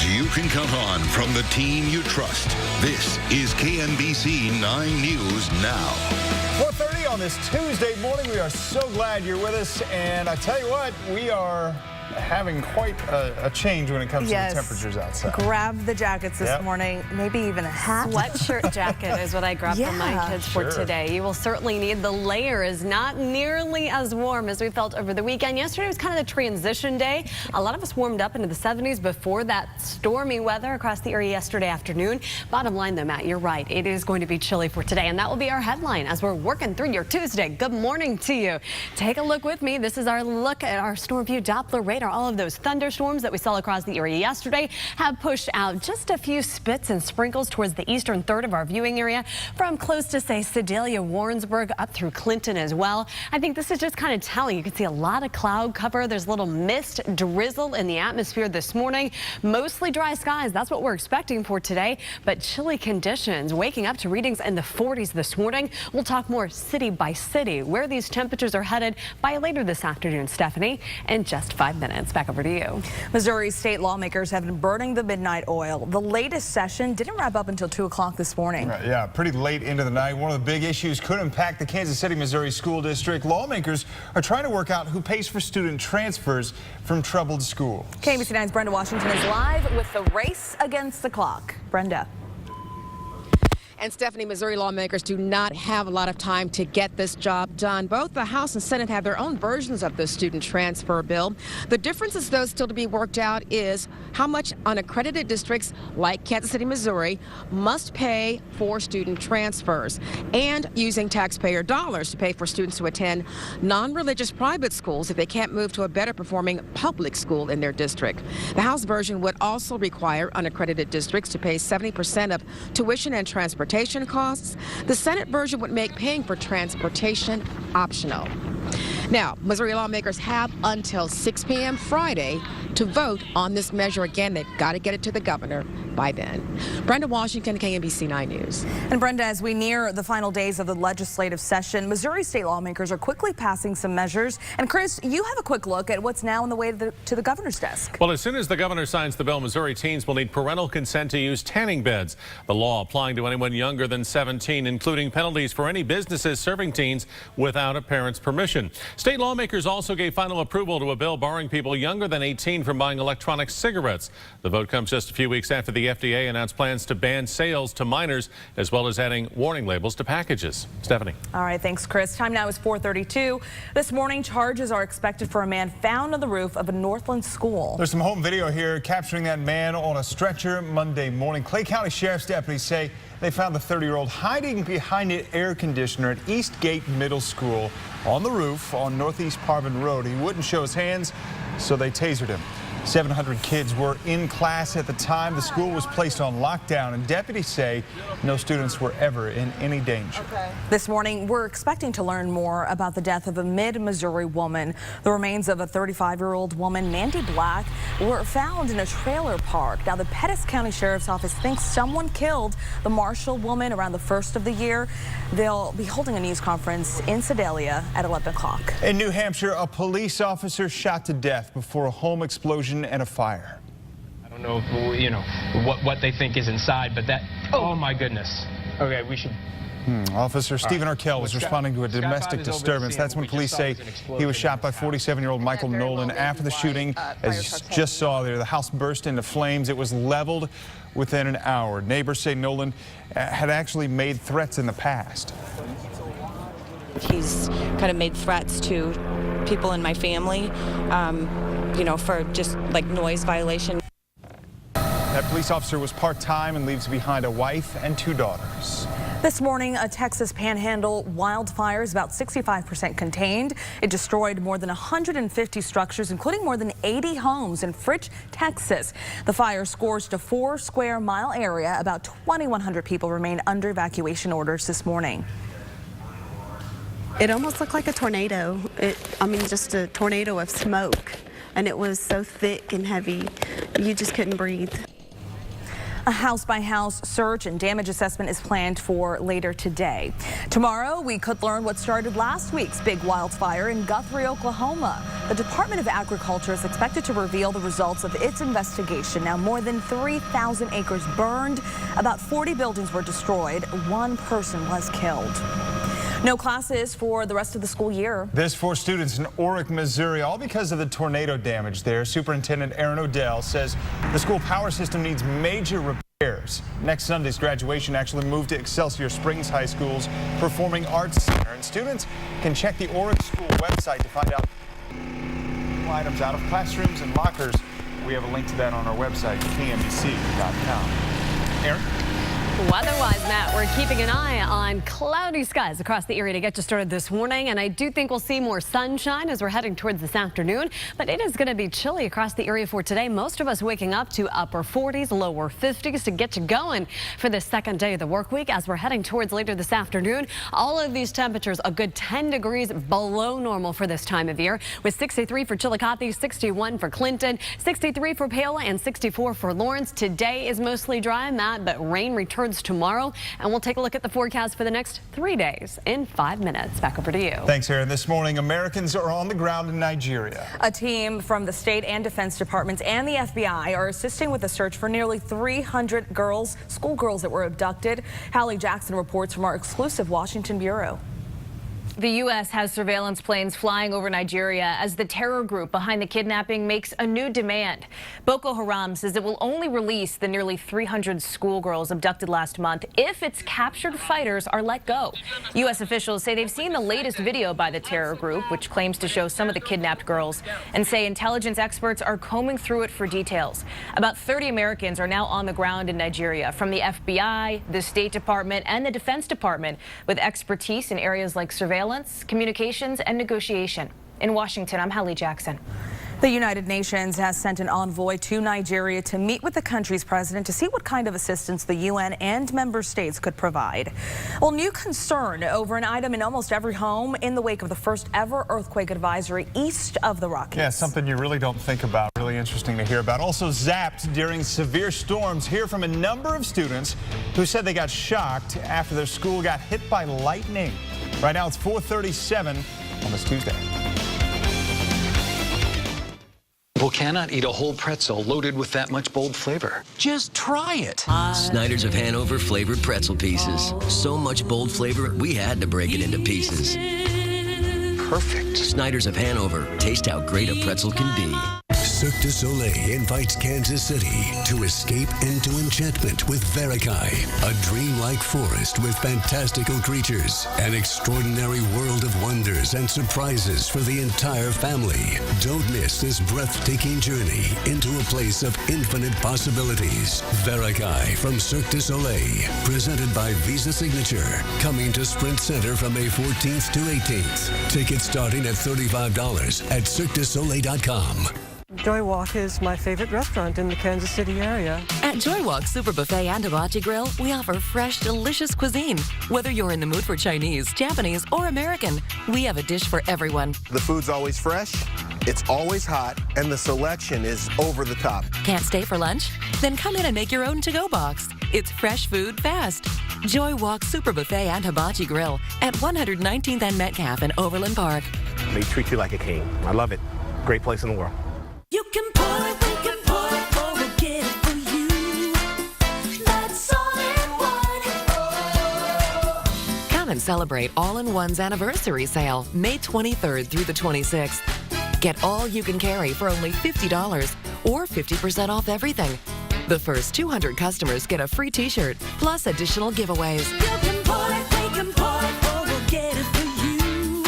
coverage you can count on from the team you trust. This is KMBC 9 News Now. 4:30 on this Tuesday morning. We are so glad you're with us. And I tell you what, we are having quite a change when it comes to the temperatures outside. Grab the jackets this morning, maybe even a hat. Sweatshirt jacket is what I grabbed for my kids for today. You will certainly need the layers. Not nearly as warm as we felt over the weekend. Yesterday was kind of the transition day. A lot of us warmed up into the 70s before that stormy weather across the area yesterday afternoon. Bottom line though, Matt, you're right. It is going to be chilly for today, and that will be our headline as we're working through your Tuesday. Good morning to you. Take a look with me. This is our look at our storm view Doppler radar. All of those thunderstorms that we saw across the area yesterday have pushed out just a few spits and sprinkles towards the eastern third of our viewing area, from close to, say, Sedalia, Warrensburg, up through Clinton as well. I think this is just kind of telling. You can see a lot of cloud cover. There's a little mist, drizzle in the atmosphere this morning. Mostly dry skies. That's what we're expecting for today, but chilly conditions. Waking up to readings in the 40s this morning. We'll talk more city by city where these temperatures are headed by later this afternoon, Stephanie, in just 5 minutes. Back over to you. Missouri state lawmakers have been burning the midnight oil. The latest session didn't wrap up until 2 o'clock this morning. Right, yeah, pretty late into the night. One of the big issues could impact the Kansas City, Missouri school district. Lawmakers are trying to work out who pays for student transfers from troubled schools. KMBC 9's Brenda Washington is live with the race against the clock. Brenda. And Stephanie, Missouri lawmakers do not have a lot of time to get this job done. Both the House and Senate have their own versions of the student transfer bill. The differences, though, still to be worked out is how much unaccredited districts like Kansas City, Missouri must pay for student transfers, and using taxpayer dollars to pay for students to attend non-religious private schools if they can't move to a better performing public school in their district. The House version would also require unaccredited districts to pay 70% of tuition and transportation costs. The Senate version would make paying for transportation optional. Now, Missouri lawmakers have until 6 p.m. Friday to vote on this measure. Again, they've got to get it to the governor by then. Brenda Washington, KMBC 9 News. And Brenda, as we near the final days of the legislative session, Missouri state lawmakers are quickly passing some measures. And Chris, you have a quick look at what's now on the way to the governor's desk. Well, as soon as the governor signs the bill, Missouri teens will need parental consent to use tanning beds. The law applying to anyone younger than 17, including penalties for any businesses serving teens without a parent's permission. State lawmakers also gave final approval to a bill barring people younger than 18 from buying electronic cigarettes. The vote comes just a few weeks after the FDA announced plans to ban sales to minors, as well as adding warning labels to packages. Stephanie. All right, thanks, Chris. Time now is 4:32. This morning, charges are expected for a man found on the roof of a Northland school. There's some home video here capturing that man on a stretcher Monday morning. Clay County Sheriff's deputies say they found the 30-year-old hiding behind an air conditioner at Eastgate Middle School on the roof on Northeast Parvin Road. He wouldn't show his hands, so they tasered him. 700 kids were in class at the time. The school was placed on lockdown, and deputies say no students were ever in any danger. This morning, we're expecting to learn more about the death of a mid-Missouri woman. The remains of a 35-year-old woman, Mandy Black, were found in a trailer park. Now, the Pettis County Sheriff's Office thinks someone killed the Marshall woman around the first of the year. They'll be holding a news conference in Sedalia at 11 o'clock. In New Hampshire, a police officer shot to death before a home explosion and a fire. I don't know if, you know, what they think is inside, but that, oh my goodness. Okay, we should. Officer Stephen Arkell was responding to a domestic disturbance. That's when police say he was shot by 47-year-old Michael Nolan. After the shooting, as you just saw there, the house burst into flames. It was leveled within an hour. Neighbors say Nolan had actually made threats in the past. He's kind of made threats to people in my family, you know, for just like noise violation. That police officer was part-time and leaves behind a wife and 2 daughters. This morning, a Texas Panhandle wildfire is about 65% contained. It destroyed more than 150 structures, including more than 80 homes in Fritch, Texas. The fire scorched a 4-square-mile area. About 2,100 people remain under evacuation orders this morning. It almost looked like a tornado. I mean, just a tornado of smoke. And it was so thick and heavy, you just couldn't breathe. A house-by-house search and damage assessment is planned for later today. Tomorrow, we could learn what started last week's big wildfire in Guthrie, Oklahoma. The Department of Agriculture is expected to reveal the results of its investigation. Now, more than 3,000 acres burned, about 40 buildings were destroyed, one person was killed. No classes for the rest of the school year. This for students in Orick, Missouri, all because of the tornado damage there. Superintendent Aaron Odell says the school power system needs major repairs. Next Sunday's graduation actually moved to Excelsior Springs High School's Performing Arts Center, and students can check the Orick School website to find out items out of classrooms and lockers. We have a link to that on our website, KMBC.com. Aaron? Weather-wise, Matt, we're keeping an eye on cloudy skies across the area to get you started this morning, and I do think we'll see more sunshine as we're heading towards this afternoon, but it is going to be chilly across the area for today. Most of us waking up to upper 40s, lower 50s to get you going for the second day of the work week as we're heading towards later this afternoon. All of these temperatures a good 10 degrees below normal for this time of year, with 63 for Chillicothe, 61 for Clinton, 63 for Paola, and 64 for Lawrence. Today is mostly dry, Matt, but rain returns tomorrow, and we'll take a look at the forecast for the next 3 days in 5 minutes. Back over to you. Thanks, Aaron. This morning, Americans are on the ground in Nigeria. A team from the state and defense departments and the FBI are assisting with the search for nearly 300 schoolgirls that were abducted. Hallie Jackson reports from our exclusive Washington bureau. The U.S. has surveillance planes flying over Nigeria as the terror group behind the kidnapping makes a new demand. Boko Haram says it will only release the nearly 300 schoolgirls abducted last month if its captured fighters are let go. U.S. officials say they've seen the latest video by the terror group, which claims to show some of the kidnapped girls, and say intelligence experts are combing through it for details. About 30 Americans are now on the ground in Nigeria from the FBI, the State Department, and the Defense Department, with expertise in areas like surveillance, communications, and negotiation. In Washington, I'm Hallie Jackson. The United Nations has sent an envoy to Nigeria to meet with the country's president to see what kind of assistance the UN and member states could provide. Well, new concern over an item in almost every home in the wake of the first ever earthquake advisory east of the Rockies. Yeah, something you really don't think about. Really interesting to hear about. Also zapped during severe storms. Hear from a number of students who said they got shocked after their school got hit by lightning. Right now it's 4:37 on this Tuesday. People cannot eat a whole pretzel loaded with that much bold flavor. Just try it. Snyder's of Hanover flavored pretzel pieces. So much bold flavor, we had to break it into pieces. Perfect. Snyder's of Hanover. Taste how great a pretzel can be. Cirque du Soleil invites Kansas City to escape into enchantment with Verikai, a dreamlike forest with fantastical creatures, an extraordinary world of wonders and surprises for the entire family. Don't miss this breathtaking journey into a place of infinite possibilities. Verikai from Cirque du Soleil, presented by Visa Signature, coming to Sprint Center from May 14th to 18th. Tickets starting at $35 at CirqueDuSoleil.com. Joy Walk is my favorite restaurant in the Kansas City area. At Joy Walk Super Buffet and Hibachi Grill, we offer fresh, delicious cuisine. Whether you're in the mood for Chinese, Japanese, or American, we have a dish for everyone. The food's always fresh, it's always hot, and the selection is over the top. Can't stay for lunch? Then come in and make your own to-go box. It's fresh food fast. Joy Walk Super Buffet and Hibachi Grill at 119th and Metcalf in Overland Park. They treat you like a king. I love it. Great place in the world. You can pour it, we can pour it, or we'll get it for you. That's all-in-one. Come and celebrate All-in-One's anniversary sale, May 23rd through the 26th. Get all you can carry for only $50 or 50% off everything. The first 200 customers get a free t-shirt, plus additional giveaways. You can pour it, we can pour it, or we'll get it for you.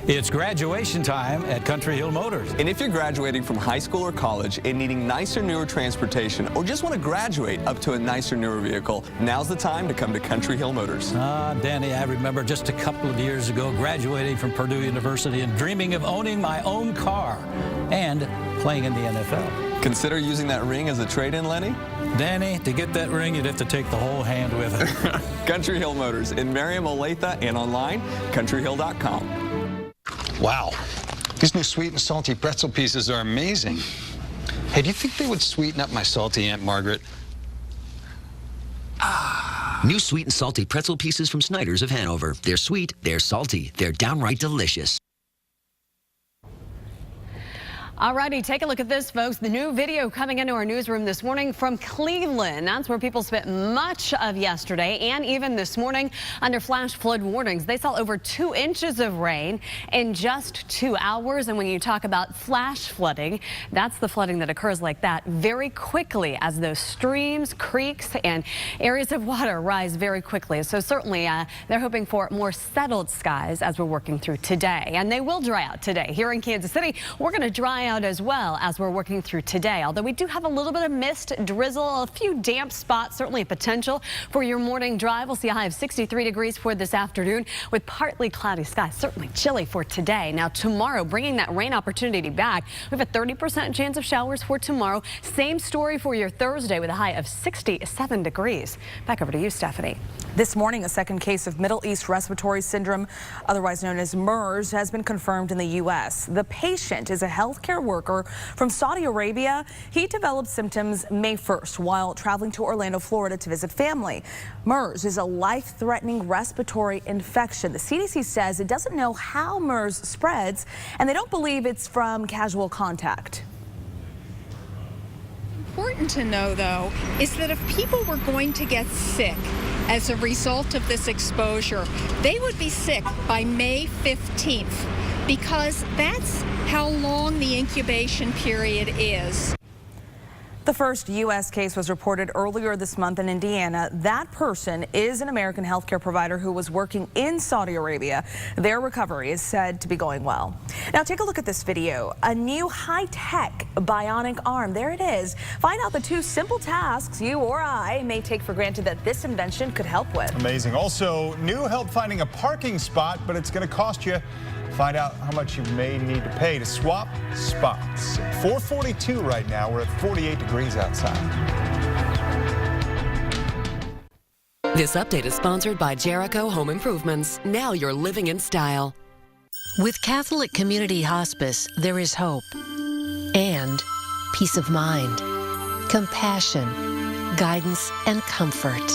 It's graduation time at Country Hill Motors. And if you're graduating from high school or college and needing nicer, newer transportation, or just want to graduate up to a nicer, newer vehicle, now's the time to come to Country Hill Motors. Danny, I remember just a couple of years ago graduating from Purdue University and dreaming of owning my own car and playing in the NFL. Consider using that ring as a trade-in, Lenny? Danny, to get that ring, you'd have to take the whole hand with it. Country Hill Motors in Merriam, Olathe, and online, countryhill.com. Wow, these new sweet and salty pretzel pieces are amazing. Hey, do you think they would sweeten up my salty Aunt Margaret? New sweet and salty pretzel pieces from Snyder's of Hanover. They're sweet, they're salty, they're downright delicious. Alrighty, take a look at this, folks. The new video coming into our newsroom this morning from Cleveland. That's where people spent much of yesterday and even this morning under flash flood warnings. They saw over 2 inches of rain in just 2 hours. And when you talk about flash flooding, that's the flooding that occurs like that very quickly as those streams, creeks, and areas of water rise very quickly. So certainly they're hoping for more settled skies as we're working through today. And they will dry out today. Here in Kansas City, we're going to dry out as well as we're working through today. Although we do have a little bit of mist, drizzle, a few damp spots, certainly a potential for your morning drive. We'll see a high of 63 degrees for this afternoon with partly cloudy skies. Certainly chilly for today. Now tomorrow, bringing that rain opportunity back. We have a 30% chance of showers for tomorrow. Same story for your Thursday with a high of 67 degrees. Back over to you, Stephanie. This morning, a second case of Middle East respiratory syndrome, otherwise known as MERS, has been confirmed in the U.S. The patient is a healthcare worker from Saudi Arabia. He developed symptoms May 1st while traveling to Orlando, Florida to visit family. MERS is a life-threatening respiratory infection. The CDC says it doesn't know how MERS spreads, and they don't believe it's from casual contact. Important to know, though, is that if people were going to get sick as a result of this exposure, they would be sick by May 15th, because that's how long the incubation period is. The first U.S. case was reported earlier this month in Indiana. That person is an American healthcare provider who was working in Saudi Arabia. Their recovery is said to be going well. Now take a look at this video. A new high-tech bionic arm. There it is. Find out the 2 simple tasks you or I may take for granted that this invention could help with. Amazing. Also, new help finding a parking spot, but it's going to cost you. Find out how much you may need to pay to swap spots. 442 right now. We're at 48 degrees outside. This update is sponsored by Jericho Home Improvements. Now you're living in style. With Catholic Community Hospice, there is hope and peace of mind, compassion, guidance, and comfort.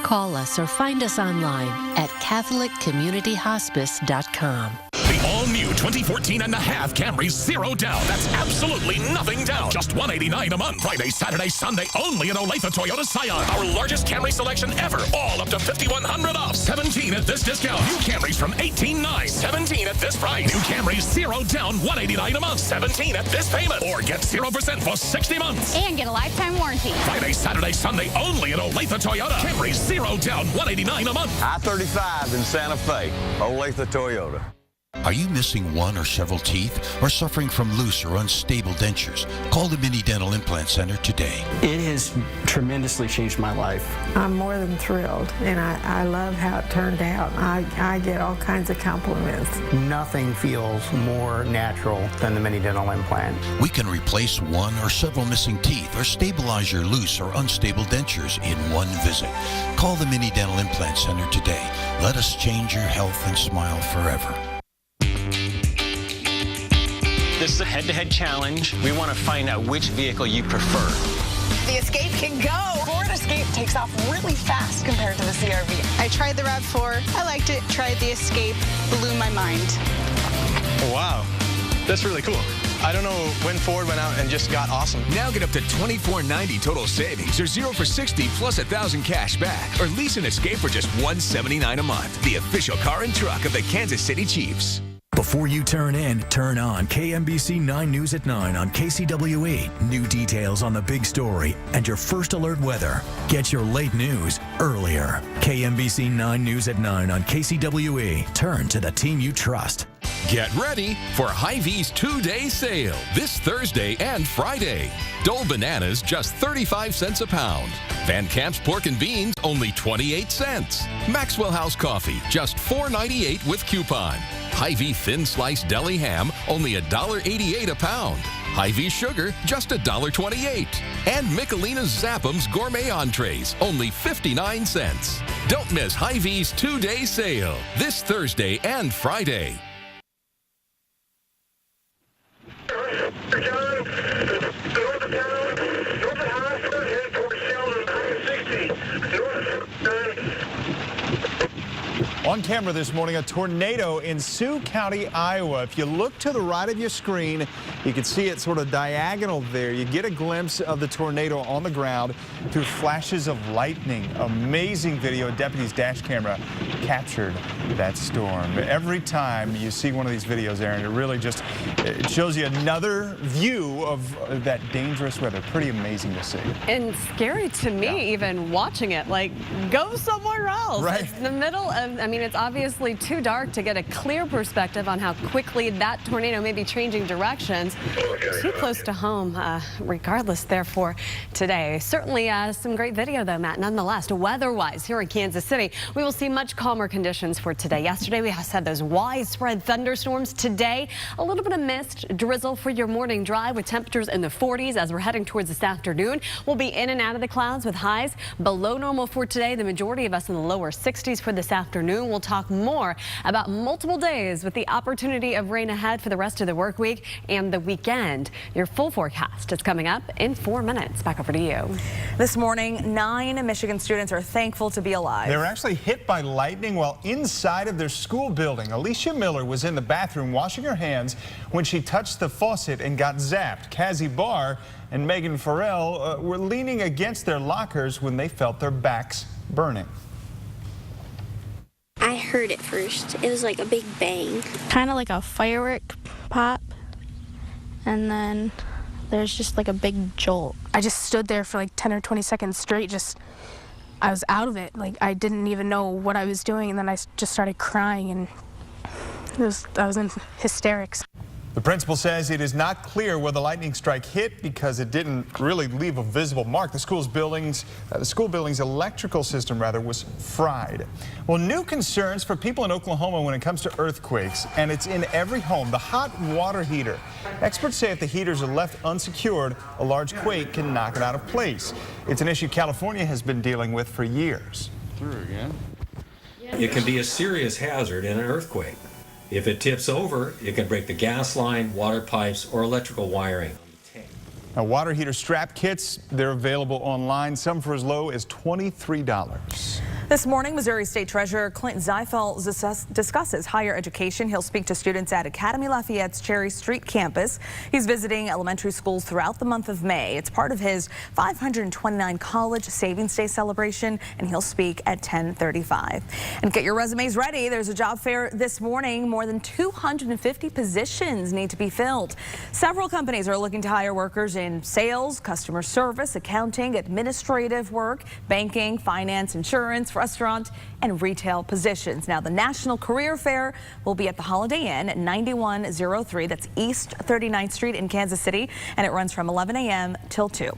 Call us or find us online at CatholicCommunityHospice.com. The all-new 2014 and a half Camry 0 down. That's absolutely nothing down. Just $189 a month. Friday, Saturday, Sunday only at Olathe Toyota Scion. Our largest Camry selection ever. All up to $5,100 off. 17 at this discount. New Camrys from $18,900. 17 at this price. New Camrys 0 down, $189 a month. 17 at this payment. Or get 0% for 60 months. And get a lifetime warranty. Friday, Saturday, Sunday only at Olathe Toyota. Camrys 0 down, $189 a month. I-35 in Santa Fe. Olathe Toyota. Are you missing one or several teeth or suffering from loose or unstable dentures? Call the Mini Dental Implant Center today. It has tremendously changed my life. I'm more than thrilled, and I love how it turned out. I get all kinds of compliments. Nothing feels more natural than the Mini Dental Implant. We can replace one or several missing teeth or stabilize your loose or unstable dentures in one visit. Call the Mini Dental Implant Center today. Let us change your health and smile forever. This is a head-to-head challenge. We want to find out which vehicle you prefer. The Escape can go. Ford Escape takes off really fast compared to the CR-V. I tried the RAV4. I liked it. Tried the Escape. Blew my mind. Wow, that's really cool. I don't know when Ford went out and just got awesome. Now get up to $24.90 total savings or 0 for 60 plus $1,000 cash back. Or lease an Escape for just $179 a month. The official car and truck of the Kansas City Chiefs. Before you turn in, turn on KMBC 9 News at 9 on KCWE. New details on the big story and your first alert weather. Get your late news earlier. KMBC 9 News at 9 on KCWE. Turn to the team you trust. Get ready for Hy-Vee's 2-day sale this Thursday and Friday. Dole bananas just 35 cents a pound. Van Camp's pork and beans only 28 cents. Maxwell House coffee just $4.98 with coupon. Hy-Vee thin sliced deli ham only $1.88 a pound. Hy-Vee sugar just $1.28. And Michelina's Zappum's gourmet entrees only 59 cents. Don't miss Hy-Vee's 2-day sale this Thursday and Friday. On camera this morning, a tornado in Sioux County, Iowa. If you look to the right of your screen, you can see it sort of diagonal there. You get a glimpse of the tornado on the ground through flashes of lightning. Amazing video. A deputy's dash camera captured that storm. Every time you see one of these videos, Aaron, it really just it shows you another view of that dangerous weather. Pretty amazing to see. And scary to me, even watching it. Like, go somewhere else. Right. It's the middle of, I mean, it's obviously too dark to get a clear perspective on how quickly that tornado may be changing directions. Too close to home, regardless, therefore, today. Certainly some great video, though, Matt. Nonetheless, weather-wise, here in Kansas City, we will see much calmer conditions for today. Yesterday, we had those widespread thunderstorms. Today, a little bit of mist, drizzle for your morning drive with temperatures in the 40s as we're heading towards this afternoon. We'll be in and out of the clouds with highs below normal for today. The majority of us in the lower 60s for this afternoon. We'll talk more about multiple days with the opportunity of rain ahead for the rest of the work week and the weekend. Your full forecast is coming up in 4 minutes. Back over to you. This morning, 9 Michigan students are thankful to be alive. They were actually hit by lightning while inside of their school building. Alicia Miller was in the bathroom washing her hands when she touched the faucet and got zapped. Cassie Barr and Megan Farrell were leaning against their lockers when they felt their backs burning. I heard it first. It was like a big bang. Kind of like a firework pop, and then there's just like a big jolt. I just stood there for like 10 or 20 seconds straight. I was out of it. Like, I didn't even know what I was doing, and then I just started crying, and I was in hysterics. The principal says it is not clear where the lightning strike hit because it didn't really leave a visible mark. The school building's electrical system was fried. Well, new concerns for people in Oklahoma when it comes to earthquakes, and it's in every home. The hot water heater. Experts say if the heaters are left unsecured, a large quake can knock it out of place. It's an issue California has been dealing with for years. It can be a serious hazard in an earthquake. If it tips over, it can break the gas line, water pipes, or electrical wiring. Now, water heater strap kits, they're available online, some for as low as $23. This morning, Missouri State Treasurer Clint Zeifel discusses higher education. He'll speak to students at Academy Lafayette's Cherry Street campus. He's visiting elementary schools throughout the month of May. It's part of his 529 College Savings Day celebration, and he'll speak at 10:35. And get your resumes ready. There's a job fair this morning. More than 250 positions need to be filled. Several companies are looking to hire workers in sales, customer service, accounting, administrative work, banking, finance, insurance, restaurant, and retail positions. Now, the National Career Fair will be at the Holiday Inn at 9103. That's East 39th Street in Kansas City, and it runs from 11 a.m. till 2.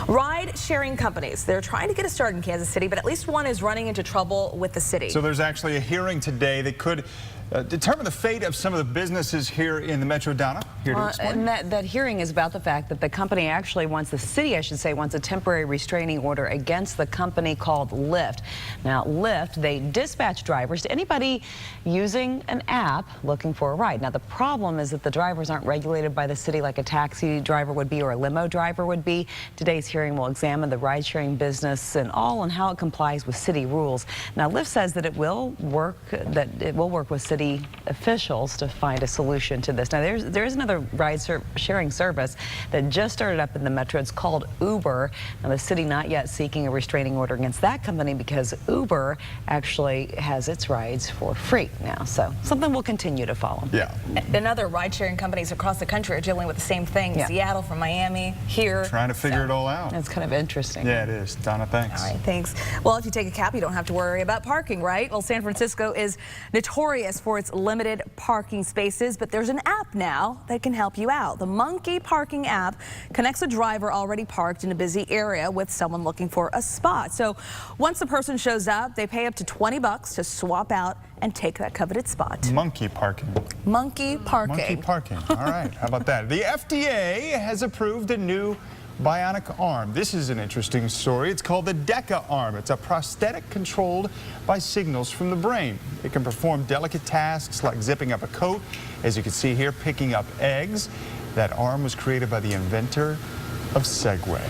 Ride-sharing companies, they're trying to get a start in Kansas City, but at least one is running into trouble with the city. So there's actually a hearing today that could determine the fate of some of the businesses here in the Metro. Donna, here to explain. And that hearing is about the fact that the company actually wants, the city, I should say, wants a temporary restraining order against the company called Lyft. Now, Lyft, they dispatch drivers to anybody using an app looking for a ride. Now, the problem is that the drivers aren't regulated by the city like a taxi driver would be or a limo driver would be. Today's hearing will examine the ride-sharing business and how it complies with city rules. Now, Lyft says that it will work with city officials to find a solution to this. Now, there is another ride-sharing service that just started up in the Metro. It's called Uber. Now, the city not yet seeking a restraining order against that company because Uber actually has its rides for free now. So something we'll continue to follow. Yeah. And other ride-sharing companies across the country are dealing with the same thing. Yeah. Seattle from Miami, here. Trying to figure it all out. It's kind of interesting. Yeah, it is. Donna, thanks. All right, thanks. Well, if you take a cab, you don't have to worry about parking, right? Well, San Francisco is notorious for its limited parking spaces, but there's an app now that can help you out. The Monkey Parking app connects a driver already parked in a busy area with someone looking for a spot. So once the person shows up, they pay up to $20 to swap out and take that coveted spot. Monkey parking. Monkey parking. Monkey parking. All right. How about that? The FDA has approved a new bionic arm. This is an interesting story. It's called the DECA arm. It's a prosthetic controlled by signals from the brain. It can perform delicate tasks like zipping up a coat, as you can see here, picking up eggs. That arm was created by the inventor of Segway.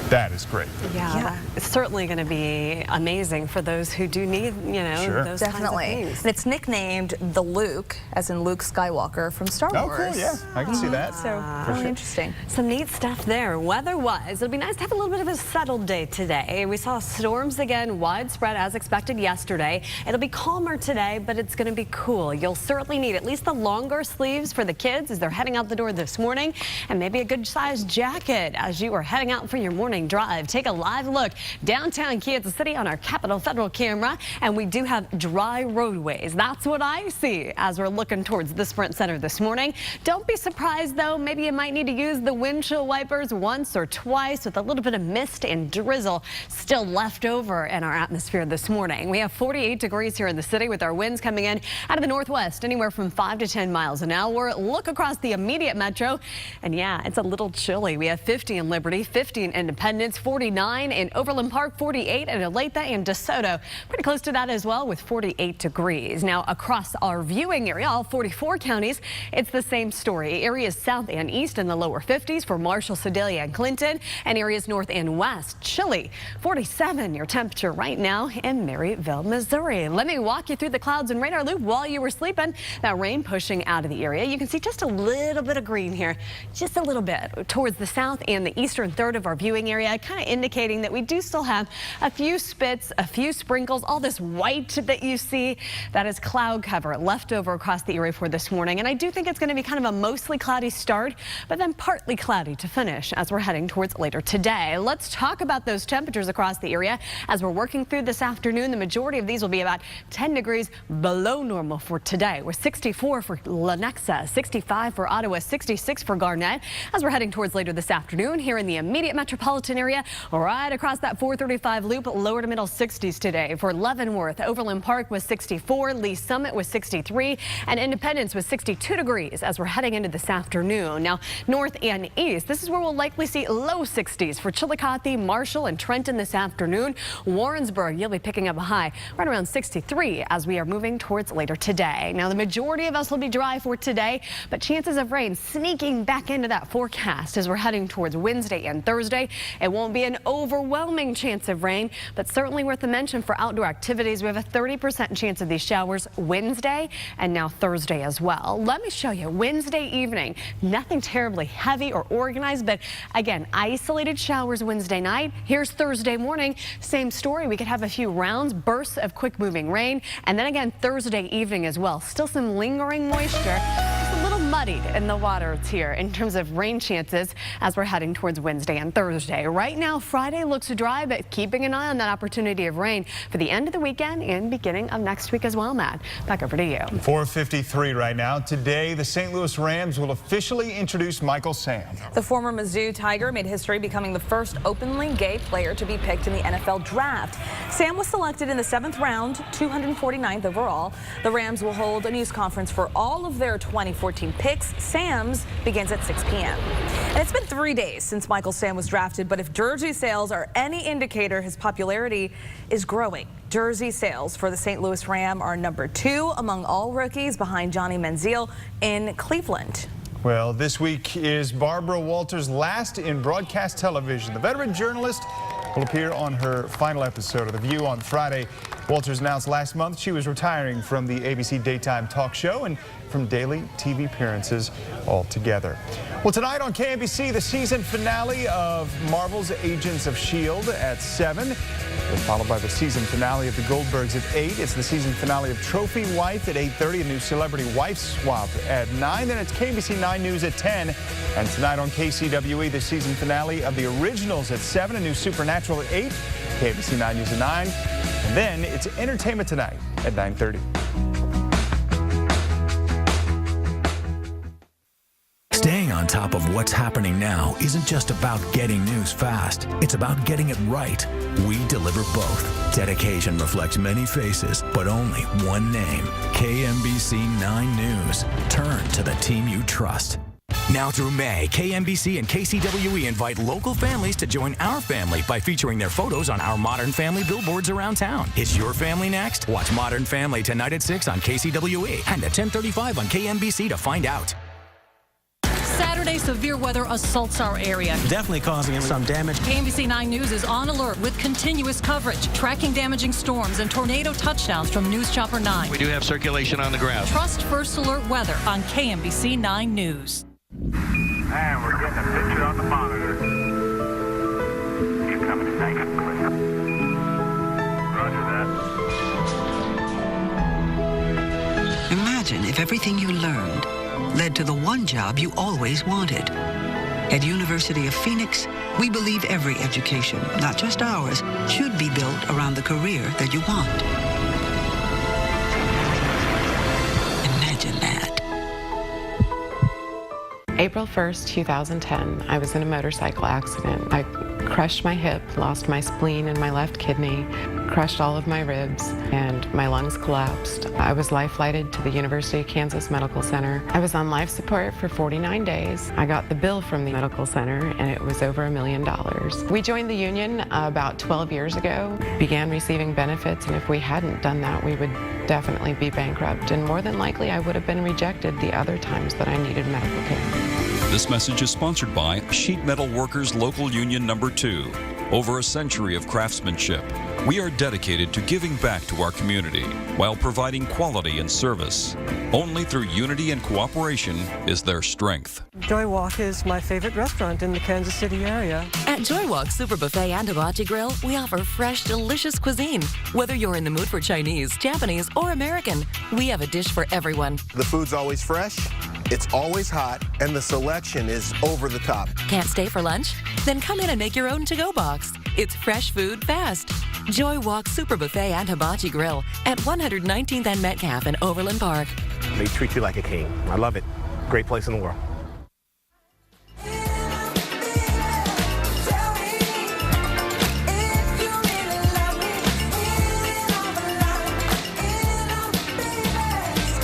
That is great. Yeah. It's certainly going to be amazing for those who do need, those Definitely. kinds of things. And it's nicknamed the Luke, as in Luke Skywalker from Star Wars. Oh, cool, yeah. I can see that. So, really interesting. Some neat stuff there. Weather-wise, it'll be nice to have a little bit of a settled day today. We saw storms again, widespread as expected yesterday. It'll be calmer today, but it's going to be cool. You'll certainly need at least the longer sleeves for the kids as they're heading out the door this morning, and maybe a good-sized jacket as you are heading out for your morning drive. Take a live look downtown Kansas City on our Capitol Federal camera, and we do have dry roadways. That's what I see as we're looking towards the Sprint Center this morning. Don't be surprised, though. Maybe you might need to use the windshield wipers once or twice with a little bit of mist and drizzle still left over in our atmosphere this morning. We have 48 degrees here in the city with our winds coming in out of the northwest, anywhere from 5 to 10 miles an hour. Look across the immediate metro, and yeah, it's a little chilly. We have 50 in Liberty, 50 in Independence, 49 in Overland Park, 48 in Olathe and DeSoto. Pretty close to that as well with 48 degrees. Now across our viewing area, all 44 counties, it's the same story. Areas south and east in the lower 50s for Marshall, Sedalia and Clinton, and areas north and west. Chilly, 47 your temperature right now in Maryville, Missouri. Let me walk you through the clouds and radar loop while you were sleeping. That rain pushing out of the area. You can see just a little bit of green here, just a little bit towards the south and the eastern third of our viewing area, kind of indicating that we do still have a few spits, a few sprinkles. All this white that you see, that is cloud cover left over across the area for this morning. And I do think it's going to be kind of a mostly cloudy start, but then partly cloudy to finish as we're heading towards later today. Let's talk about those temperatures across the area as we're working through this afternoon. The majority of these will be about 10 degrees below normal for today, with 64 for Lenexa, 65 for Ottawa, 66 for Garnett. As we're heading towards later this afternoon here in the immediate metropolitan area, right across that 435 loop, lower to middle 60s today. For Leavenworth, Overland Park was 64, Lee Summit was 63, and Independence was 62 degrees as we're heading into this afternoon. Now, north and east, this is where we'll likely see low 60s for Chillicothe, Marshall, and Trenton this afternoon. Warrensburg, you'll be picking up a high right around 63 as we are moving towards later today. Now, the majority of us will be dry for today, but chances of rain sneaking back into that forecast as we're heading towards Wednesday and Thursday. It won't be an overwhelming chance of rain, but certainly worth a mention for outdoor activities. We have a 30% chance of these showers Wednesday and now Thursday as well. Let me show you Wednesday evening. Nothing terribly heavy or organized, but again, isolated showers Wednesday night. Here's Thursday morning. Same story. We could have a few rounds, bursts of quick moving rain, and then again Thursday evening as well. Still some lingering moisture. Just a little muddied in the waters here in terms of rain chances as we're heading towards Wednesday and Thursday. Right now, Friday looks dry, but keeping an eye on that opportunity of rain for the end of the weekend and beginning of next week as well, Matt. Back over to you. 4:53 right now. Today, the St. Louis Rams will officially introduce Michael Sam. The former Mizzou Tiger made history becoming the first openly gay player to be picked in the NFL draft. Sam was selected in the 7th round, 249th overall. The Rams will hold a news conference for all of their 2014 picks. Sam's begins at 6 p.m. And it's been 3 days since Michael Sam was drafted, but if jersey sales are any indicator, his popularity is growing. Jersey sales for the St. Louis Ram are number 2 among all rookies, behind Johnny Manziel in Cleveland. Well, this week is Barbara Walters' last in broadcast television. The veteran journalist will appear on her final episode of The View on Friday. Walters announced last month she was retiring from the ABC daytime talk show and from daily TV appearances altogether. Well, tonight on KMBC, the season finale of Marvel's Agents of S.H.I.E.L.D. at 7, followed by the season finale of The Goldbergs at 8. It's the season finale of Trophy Wife at 8:30, a new celebrity wife swap at 9. Then it's KMBC 9 News at 10. And tonight on KCWE, the season finale of The Originals at 7, a new Supernatural at 8, KMBC 9 News at 9. And then it's Entertainment Tonight at 9:30. Staying on top of what's happening now isn't just about getting news fast. It's about getting it right. We deliver both. Dedication reflects many faces, but only one name. KMBC 9 News. Turn to the team you trust. Now through May, KMBC and KCWE invite local families to join our family by featuring their photos on our Modern Family billboards around town. Is your family next? Watch Modern Family tonight at 6 on KCWE and at 10:35 on KMBC to find out. Saturday Saturday, severe weather assaults our area. Definitely causing some damage. KMBC 9 News is on alert with continuous coverage, tracking damaging storms and tornado touchdowns from News Chopper 9. We do have circulation on the ground. Trust First Alert Weather on KMBC 9 News. And we're getting a picture on the monitor. Keep coming, thank you. Roger that. Imagine if everything you learned led to the one job you always wanted. At University of Phoenix, we believe every education, not just ours, should be built around the career that you want. Imagine that. April 1st, 2010, I was in a motorcycle accident. I crushed my hip, lost my spleen and my left kidney, crushed all of my ribs, and my lungs collapsed. I was life-flighted to the University of Kansas Medical Center. I was on life support for 49 days. I got the bill from the medical center, and it was over $1 million. We joined the union about 12 years ago, began receiving benefits, and if we hadn't done that, we would definitely be bankrupt, and more than likely, I would have been rejected the other times that I needed medical care. This message is sponsored by Sheet Metal Workers Local Union Number 2. Over a century of craftsmanship, we are dedicated to giving back to our community while providing quality and service. Only through unity and cooperation is there strength. Joy Walk is my favorite restaurant in the Kansas City area. At Joy Walk Super Buffet and Hibachi Grill, we offer fresh, delicious cuisine. Whether you're in the mood for Chinese, Japanese, or American, we have a dish for everyone. The food's always fresh, it's always hot, and the selection is over the top. Can't stay for lunch? Then come in and make your own to-go box. It's fresh food fast. Joy Walk Super Buffet and Hibachi Grill at 119th and Metcalf in Overland Park. They treat you like a king. I love it. Great place in the world.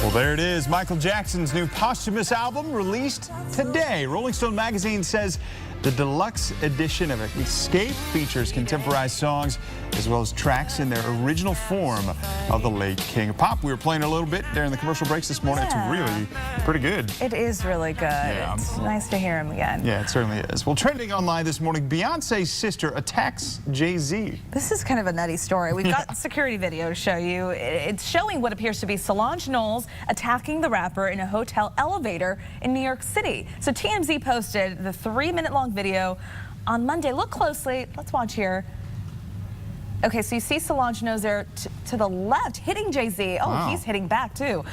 Well, there it is. Michael Jackson's new posthumous album released today. Rolling Stone magazine says the deluxe edition of Escape features contemporary songs as well as tracks in their original form of the late King of Pop. We were playing a little bit during the commercial breaks this morning. Yeah. It's really pretty good. It is really good. Yeah. It's nice to hear him again. Yeah, it certainly is. Well, trending online this morning, Beyonce's sister attacks Jay-Z. This is kind of a nutty story. We've got security video to show you. It's showing what appears to be Solange Knowles attacking the rapper in a hotel elevator in New York City. So TMZ posted the 3-minute-long video on Monday. Look closely. Let's watch here. Okay, so you see Solange Knowles there to the left hitting Jay-Z. Oh, wow. He's hitting back too.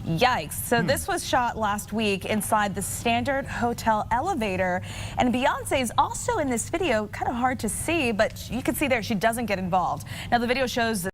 Yikes. So this was shot last week inside the Standard Hotel elevator. And Beyonce is also in this video. Kind of hard to see, but you can see there she doesn't get involved. Now the video shows